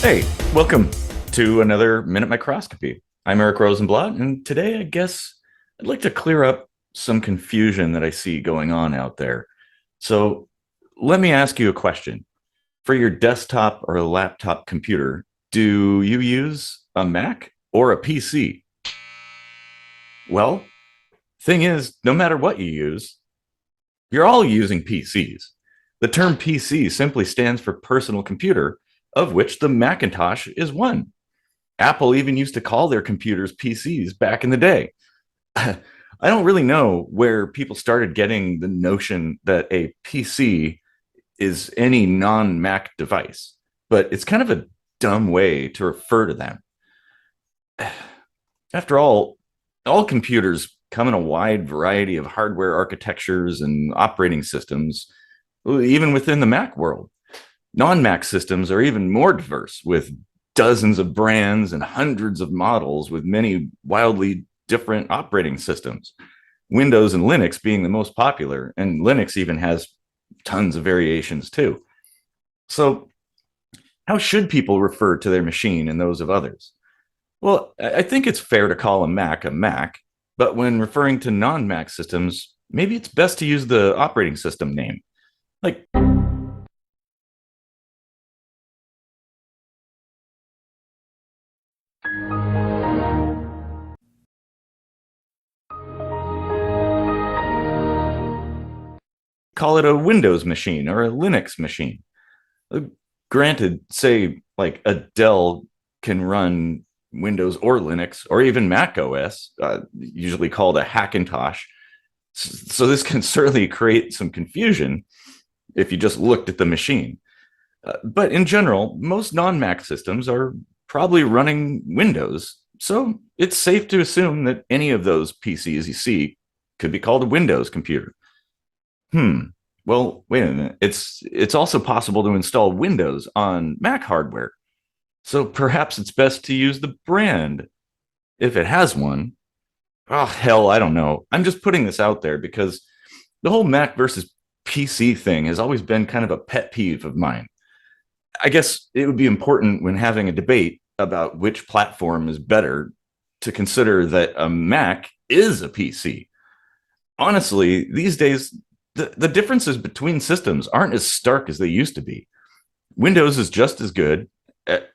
Hey, welcome to another Minute Microscopy. I'm Eric Rosenblatt, and today I guess I'd like to clear up some confusion that I see going on out there. So let me ask you a question. For your desktop or laptop computer, do you use a Mac or a PC? Well, thing is, no matter what you use, you're all using PCs. The term PC simply stands for personal computer, of which the Macintosh is one. Apple even used to call their computers PCs back in the day. I don't really know where people started getting the notion that a PC is any non Mac device, but it's kind of a dumb way to refer to them. After all computers come in a wide variety of hardware architectures and operating systems, even within the Mac world. Non Mac systems are even more diverse, with dozens of brands and hundreds of models with many wildly different operating systems. Windows and Linux being the most popular, and Linux even has tons of variations too. So, how should people refer to their machine and those of others? Well, I think it's fair to call a Mac, but when referring to non Mac systems, maybe it's best to use the operating system name. Like, call it a Windows machine or a Linux machine. Uh, Granted, say like a Dell can run Windows or Linux or even Mac OS, usually called a Hackintosh. So this can certainly create some confusion if you just looked at the machine. But in general, most non-Mac systems are probably running Windows. So it's safe to assume that any of those PCs you see could be called a Windows computer. Hmm. Well, wait a minute. It's also possible to install Windows on Mac hardware. So perhaps it's best to use the brand if it has one. Oh, hell, I don't know. I'm just putting this out there because the whole Mac versus PC thing has always been kind of a pet peeve of mine. I guess it would be important when having a debate about which platform is better to consider that a Mac is a PC. Honestly, these days, the differences between systems aren't as stark as they used to be. Windows is just as good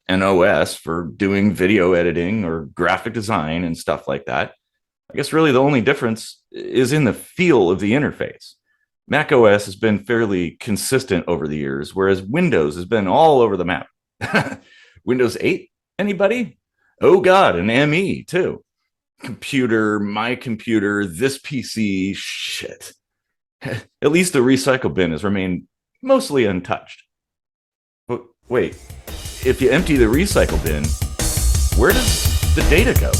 an OS for doing video editing or graphic design and stuff like that. I guess really the only difference is in the feel of the interface. Mac OS has been fairly consistent over the years, whereas Windows has been all over the map. Windows 8, anybody? Oh God, an ME too. Computer, my computer, this PC, shit. At least the recycle bin has remained mostly untouched. But wait, if you empty the recycle bin, where does the data go?